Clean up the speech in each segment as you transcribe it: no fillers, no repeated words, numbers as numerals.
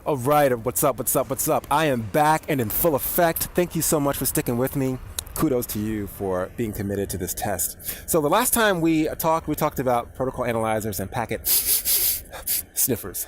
All right, what's up, what's up, what's up? I am back and in full effect. Thank you so much for sticking with me. Kudos to you for being committed to this test. So the last time we talked about protocol analyzers and packet sniffers.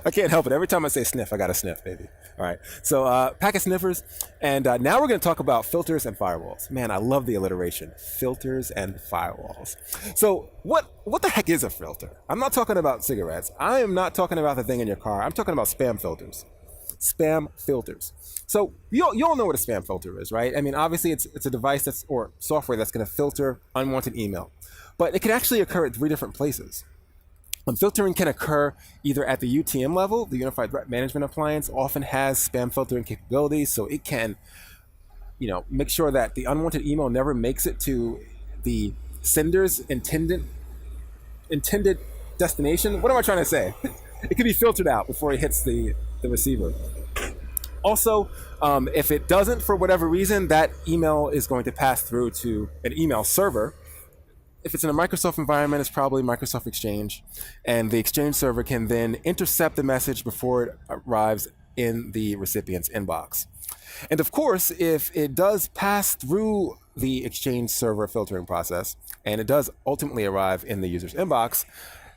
I can't help it. Every time I say sniff, I got to sniff, baby. All right. So packet sniffers. And now we're going to talk about filters and firewalls. Man, I love the alliteration. Filters and firewalls. So what the heck is a filter? I'm not talking about cigarettes. I am not talking about the thing in your car. I'm talking about spam filters. Spam filters. So you all know what a spam filter is, right? I mean, obviously it's a device or software that's going to filter unwanted email. But it can actually occur at 3 different places. Filtering can occur either at the UTM level. The Unified Threat Management Appliance often has spam filtering capabilities, so it can, make sure that the unwanted email never makes it to the sender's intended destination. What am I trying to say? It can be filtered out before it hits the receiver. Also, if it doesn't, for whatever reason, that email is going to pass through to an email server. If it's in a Microsoft environment, it's probably Microsoft Exchange, and the Exchange server can then intercept the message before it arrives in the recipient's inbox. And of course, if it does pass through the Exchange server filtering process, and it does ultimately arrive in the user's inbox,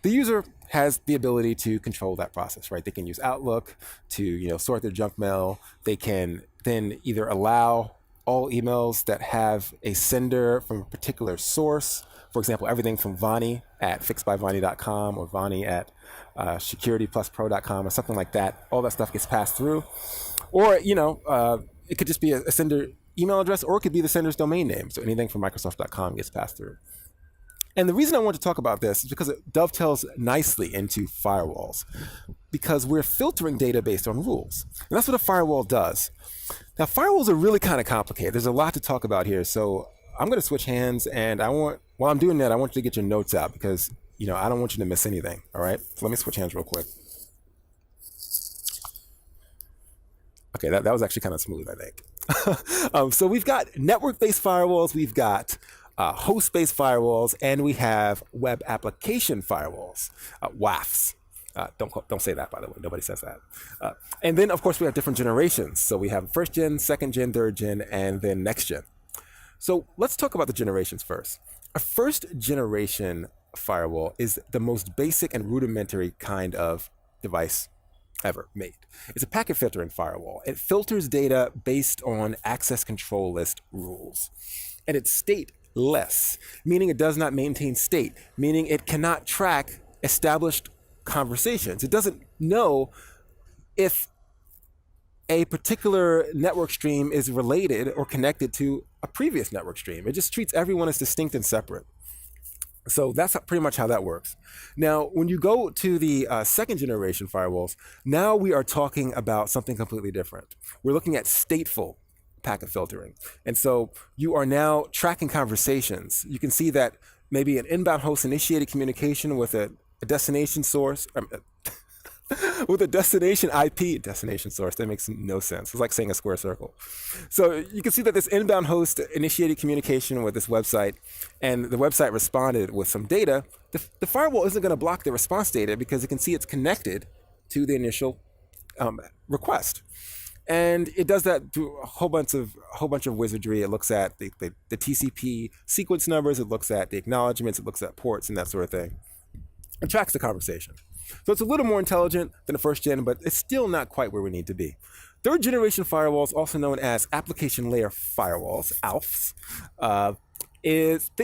the user has the ability to control that process, right? They can use Outlook to, sort their junk mail. They can then either allow all emails that have a sender from a particular source. For example, everything from Vani at fixedbyvani.com or Vani at securitypluspro.com or something like that. All that stuff gets passed through. Or, it could just be a sender email address, or it could be the sender's domain name. So anything from Microsoft.com gets passed through. And the reason I want to talk about this is because it dovetails nicely into firewalls, because we're filtering data based on rules. And that's what a firewall does. Now, firewalls are really kind of complicated. There's a lot to talk about here. So I'm going to switch hands, and while I'm doing that, I want you to get your notes out because, I don't want you to miss anything. All right. So let me switch hands real quick. Okay. That was actually kind of smooth, I think. So we've got network-based firewalls. We've got host-based firewalls, and we have web application firewalls, WAFs. Don't say that, by the way. Nobody says that. And then, of course, we have different generations. So we have first gen, second gen, third gen, and then next gen. So let's talk about the generations first. A first generation firewall is the most basic and rudimentary kind of device ever made. It's a packet filtering firewall. It filters data based on access control list rules. And it's stateless, meaning it does not maintain state, meaning it cannot track established conversations. It doesn't know if a particular network stream is related or connected to a previous network stream. It just treats everyone as distinct and separate. So that's pretty much how that works. Now, when you go to the second generation firewalls, now we are talking about something completely different. We're looking at stateful packet filtering. And so you are now tracking conversations. You can see that maybe an inbound host initiated communication with a destination source, with a destination source. That makes no sense. It's like saying a square circle. So you can see that this inbound host initiated communication with this website, and the website responded with some data. The firewall isn't going to block the response data because it can see it's connected to the initial request. And it does that through a whole bunch of wizardry. It looks at the TCP sequence numbers. It looks at the acknowledgements. It looks at ports and that sort of thing. It tracks the conversation. So it's a little more intelligent than the first gen, but it's still not quite where we need to be. Third generation firewalls, also known as application layer firewalls, ALFs,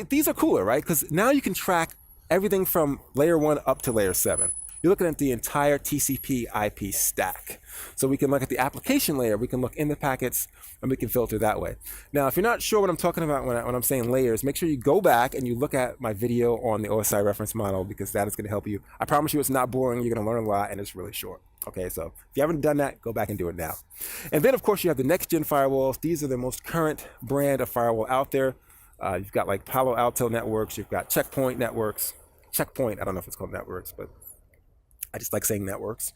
these are cooler, right? Because now you can track everything from layer 1 up to layer 7. You're looking at the entire TCP IP stack. So we can look at the application layer, we can look in the packets, and we can filter that way. Now, if you're not sure what I'm talking about when I'm saying layers, make sure you go back and you look at my video on the OSI reference model, because that is going to help you. I promise you it's not boring. You're going to learn a lot, and it's really short. Okay, so if you haven't done that, go back and do it now. And then, of course, you have the NextGen Firewalls. These are the most current brand of firewall out there. You've got like Palo Alto networks. You've got Checkpoint networks. Checkpoint, I don't know if it's called networks, but I just like saying networks.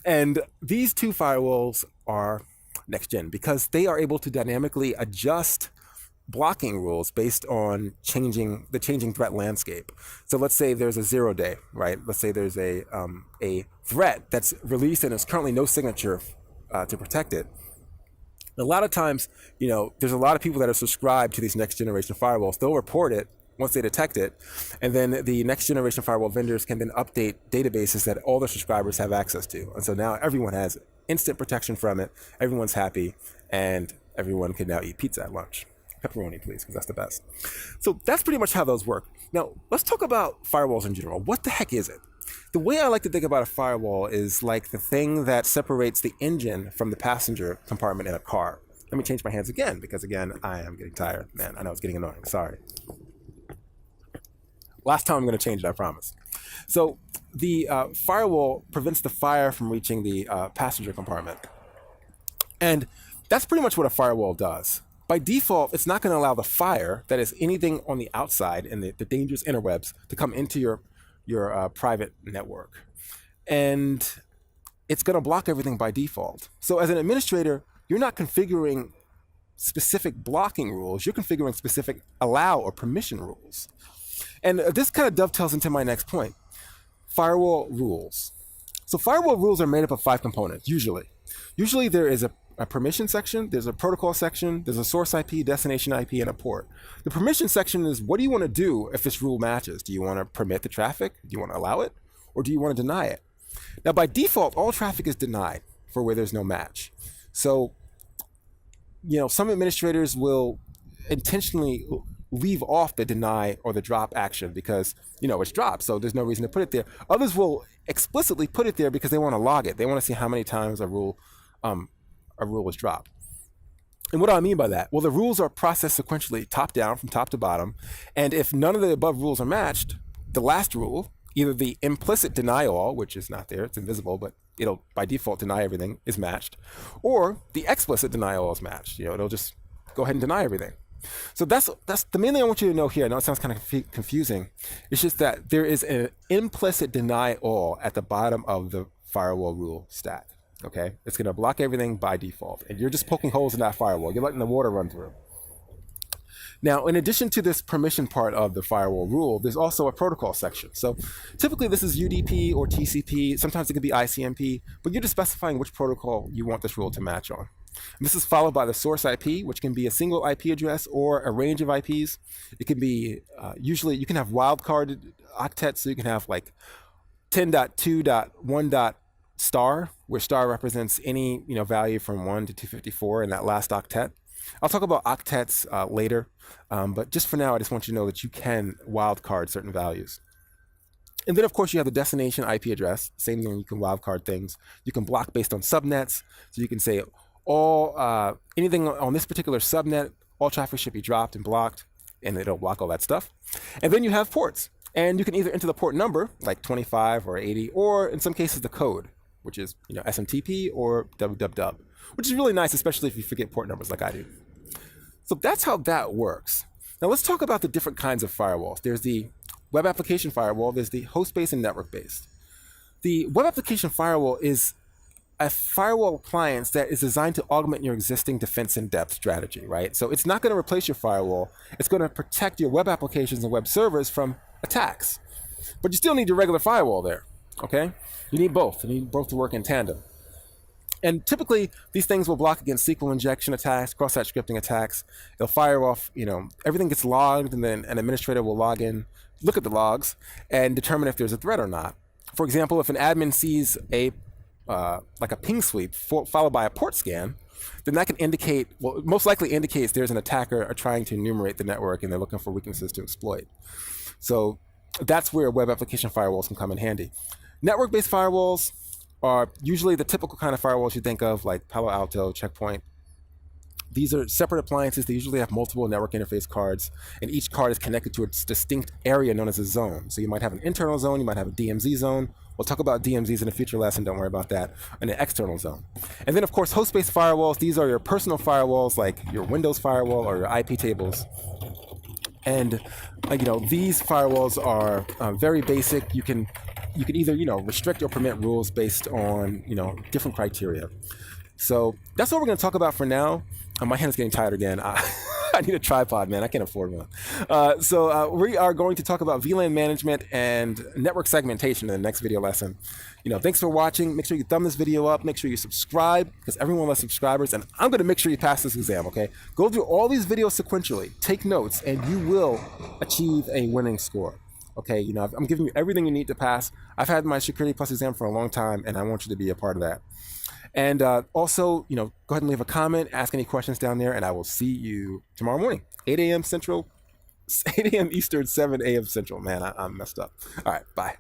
And these two firewalls are next gen because they are able to dynamically adjust blocking rules based on the changing threat landscape. So let's say there's a 0-day, right? Let's say there's a threat that's released and there's currently no signature to protect it. A lot of times, there's a lot of people that are subscribed to these next generation firewalls. They'll report it once they detect it, and then the next generation firewall vendors can then update databases that all their subscribers have access to. And so now everyone has instant protection from it, everyone's happy, and everyone can now eat pizza at lunch. Pepperoni, please, because that's the best. So that's pretty much how those work. Now, let's talk about firewalls in general. What the heck is it? The way I like to think about a firewall is like the thing that separates the engine from the passenger compartment in a car. Let me change my hands again, because again, I am getting tired. Man, I know it's getting annoying. Sorry. Last time I'm going to change it, I promise. So the firewall prevents the fire from reaching the passenger compartment. And that's pretty much what a firewall does. By default, it's not going to allow the fire, that is anything on the outside and the dangerous interwebs, to come into your private network. And it's going to block everything by default. So as an administrator, you're not configuring specific blocking rules. You're configuring specific allow or permission rules. And this kind of dovetails into my next point, firewall rules. So firewall rules are made up of 5 components, usually. Usually there is a permission section, there's a protocol section, there's a source IP, destination IP, and a port. The permission section is, what do you want to do if this rule matches? Do you want to permit the traffic? Do you want to allow it? Or do you want to deny it? Now, by default, all traffic is denied for where there's no match. So, some administrators will intentionally leave off the deny or the drop action because, it's dropped, so there's no reason to put it there. Others will explicitly put it there because they want to log it. They want to see how many times a rule was dropped. And what do I mean by that? Well, the rules are processed sequentially, top down, from top to bottom. And if none of the above rules are matched, the last rule, either the implicit deny all, which is not there, it's invisible, but it'll by default deny everything, is matched, or the explicit deny all is matched. It'll just go ahead and deny everything. So that's the main thing I want you to know here. I know it sounds kind of confusing. It's just that there is an implicit deny all at the bottom of the firewall rule stack. Okay, it's going to block everything by default, and you're just poking holes in that firewall. You're letting the water run through. Now, in addition to this permission part of the firewall rule, there's also a protocol section. So typically this is UDP or TCP. Sometimes it could be ICMP, but you're just specifying which protocol you want this rule to match on. And this is followed by the source IP, which can be a single IP address or a range of IPs. It can be, usually you can have wildcard octets, so you can have like 10.2.1. Star, where star represents any value from 1 to 254 in that last octet. I'll talk about octets later, but just for now, I just want you to know that you can wildcard certain values. And then, of course, you have the destination IP address. Same thing, you can wildcard things. You can block based on subnets, so you can say anything on this particular subnet, all traffic should be dropped and blocked, and it'll block all that stuff. And then you have ports, and you can either enter the port number, like 25 or 80, or in some cases the code, which is SMTP or www, which is really nice, especially if you forget port numbers like I do. So that's how that works. Now let's talk about the different kinds of firewalls. There's the web application firewall, there's the host-based and network-based. The web application firewall is a firewall appliance that is designed to augment your existing defense in depth strategy, right? So it's not going to replace your firewall. It's going to protect your web applications and web servers from attacks. But you still need your regular firewall there, okay? You need both. You need both to work in tandem. And typically, these things will block against SQL injection attacks, cross-site scripting attacks. They'll fire off, everything gets logged, and then an administrator will log in, look at the logs, and determine if there's a threat or not. For example, if an admin sees like a ping sweep followed by a port scan, then that can indicate, well, it most likely indicates there's an attacker trying to enumerate the network and they're looking for weaknesses to exploit. So that's where web application firewalls can come in handy. Network-based firewalls are usually the typical kind of firewalls you think of, like Palo Alto, Checkpoint. These are separate appliances. They usually have multiple network interface cards, and each card is connected to a distinct area known as a zone. So you might have an internal zone, you might have a DMZ zone. We'll talk about DMZs in a future lesson, don't worry about that, and an external zone. And then, of course, host-based firewalls. These are your personal firewalls, like your Windows firewall or your IP tables. And these firewalls are very basic. You can either restrict or permit rules based on different criteria. So that's what we're going to talk about for now. My hand is getting tired again. I need a tripod, man. I can't afford one. So we are going to talk about VLAN management and network segmentation in the next video lesson. Thanks for watching. Make sure you thumb this video up. Make sure you subscribe, because everyone loves subscribers. And I'm going to make sure you pass this exam, okay? Go through all these videos sequentially. Take notes, and you will achieve a winning score. Okay, I'm giving you everything you need to pass. I've had my Security Plus exam for a long time, and I want you to be a part of that. And also, go ahead and leave a comment, ask any questions down there, and I will see you tomorrow morning, 8 a.m. Central, 8 a.m. Eastern, 7 a.m. Central. Man, I'm messed up. All right, bye.